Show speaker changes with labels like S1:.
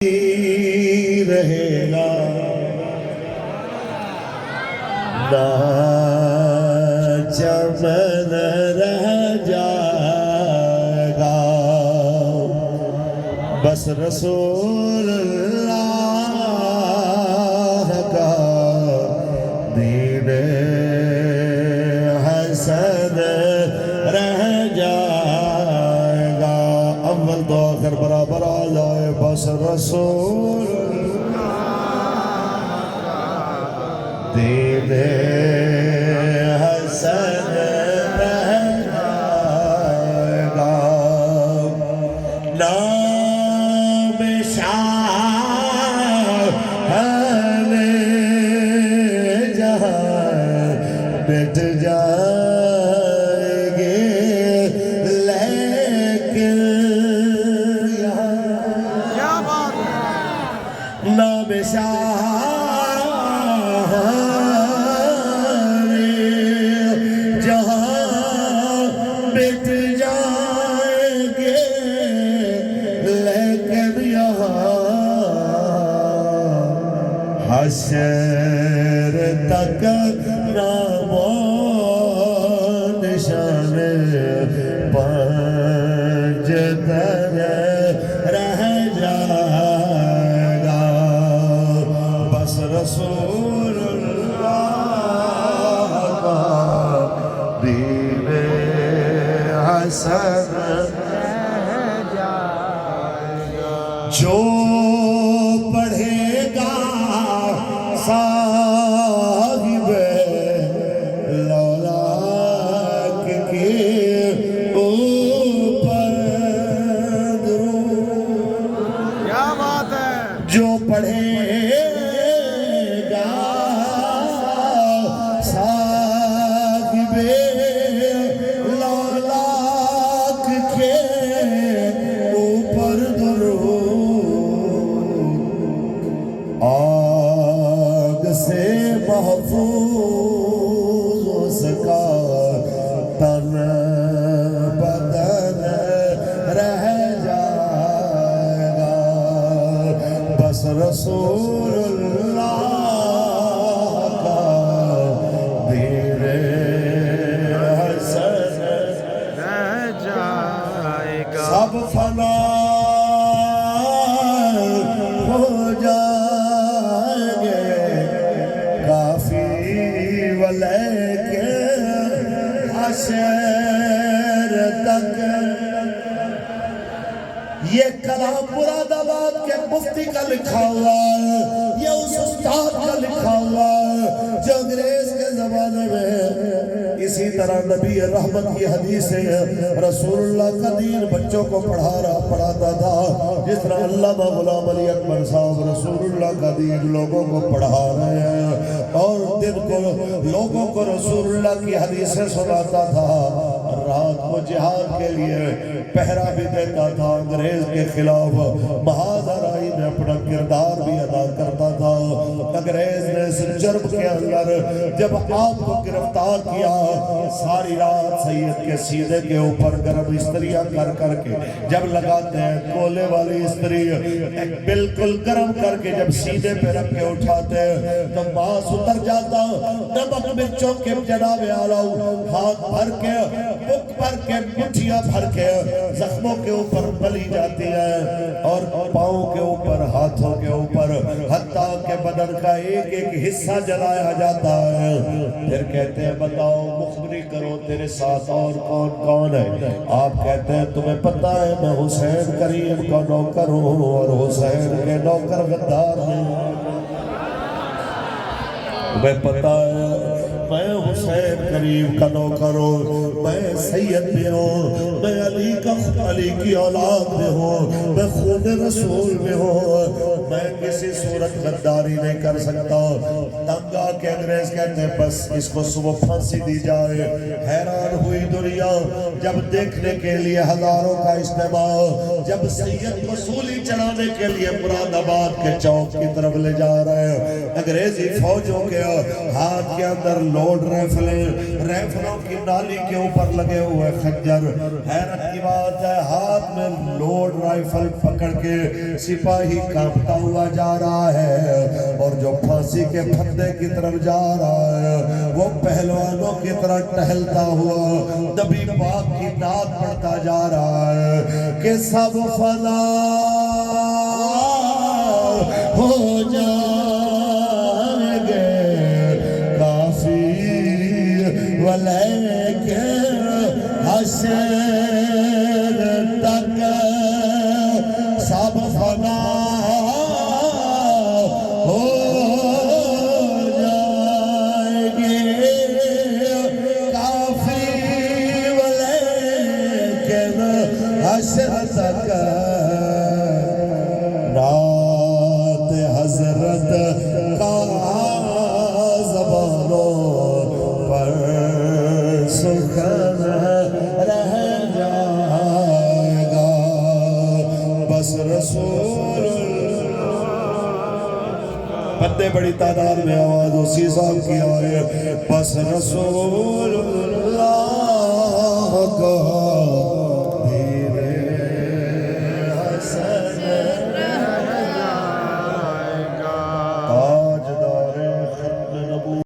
S1: رہے گا نہ چمن رہ جائے گا بس رسول اللہ کا دین حسن رہ جائے گا اول تو آخر برابر آ جائے بس رسول دین حسن رہ جائے گا نام شاہ جہاں مٹ جائیں گے لیکن نام شاہ جہاں مٹ جائیں گے لیکن یہاں حشر تک نام و نشان پنج در رہ جائے گا بس رسول اللہ کا دین حسن رہ جائے گا جو پڑھے گا صاحب لولاک کے اوپر درود
S2: کیا بات ہے
S1: جو پڑھے گا صاحب لولاک کے اوپر درود آگ سے محفوظ اس کا تن بدن رہ جائے گا بس رسول اللہ کا دین حسن
S2: رہ جائے گا
S1: سب فنا ہو جائیں گے کافی ولیکن حشر تک یہ کلام مراد آباد کے مفتی کا لکھا ہوا ہے یہ اس استاد کا لکھا ہوا ہے جو انگریز کے زمانے میں اسی طرح نبی رحمت کی حدیث ہے رسول اللہ کا دین بچوں کو پڑھاتا تھا جس طرح علامہ غلام علی اکبر صاحب رسول اللہ کا دین لوگوں کو پڑھا رہے ہیں اور دن کو لوگوں کو رسول اللہ کی حدیثیں سناتا تھا رات کو جہاد کے لیے پہرا بھی دیتا تھا انگریز کے خلاف بہادر آئی نے اپنا کردار بھی ادا کرتا تھا انگریز نے اس جرم کے اندر جب آپ کو گرفتار کیا ساری رات سید کے سیدھے کے اوپر گرم استریاں کر کے جب لگاتے ہیں کولے والی استری بالکل گرم کر کے جب سیدھے پہ رکھ کے اٹھاتے ہیں تو ماس اتر جاتا نمک مرچوں کے جناب اعلیٰ ہاتھ بھر کے بک بھر کے مٹھیاں بھر کے زخموں کے اوپر ملی جاتی ہے اور پاؤں کے اوپر ہاتھوں کے اوپر حتیٰ کہ بدن کا ایک ایک حصہ جلایا جاتا ہے پھر کہتے ہیں بتاؤ مخبری کرو تیرے ساتھ اور کون کون ہے آپ کہتے ہیں تمہیں پتہ ہے میں حسین کریم کا نوکر ہوں اور حسین کے نوکر غدار ہیں تمہیں پتہ ہے میں حسین کریم کا نوکر ہوں میں سید بھی ہوں میں علی کی اولاد بھی ہوں میں خون رسول بھی ہوں میں کسی صورت غداری نہیں کر سکتا تنگ آ کے انگریز کہتے ہیں بس اس کو صبح پھانسی دی جائے حیران ہوئی دنیا جب دیکھنے کے لیے ہزاروں کا اجتماع جب سید کو سولی چڑھانے کے لیے مراد آباد کے چوک کی طرف لے جا رہے ہیں انگریزی فوجوں کے ہاتھ کے اندر لوڈ ریفلوں کی نالی کے اوپر لگے ہوئے خنجر. حیرت کی بات ہے ہاتھ میں لوڈ رائفل پکڑ کے سپاہی کانپتا ہوا جا رہا ہے اور جو پھانسی کے پھندے کی طرف جا رہا ہے وہ پہلوانوں کی طرح ٹہلتا ہوا نبی پاک کی نعت پڑھتا جا رہا ہے کہ سب فنا ہو جائیں گے کافی ولیکن حشر تک سب فنا ہو جائیں گے کافی ولیکن حشر تک. نعت حضرت کا زبانوں پر سخن رہ جائے گا. بس رسول بندے بڑی تعداد میں آواز اسی صاحب کی آئے بس رسول اللہ کا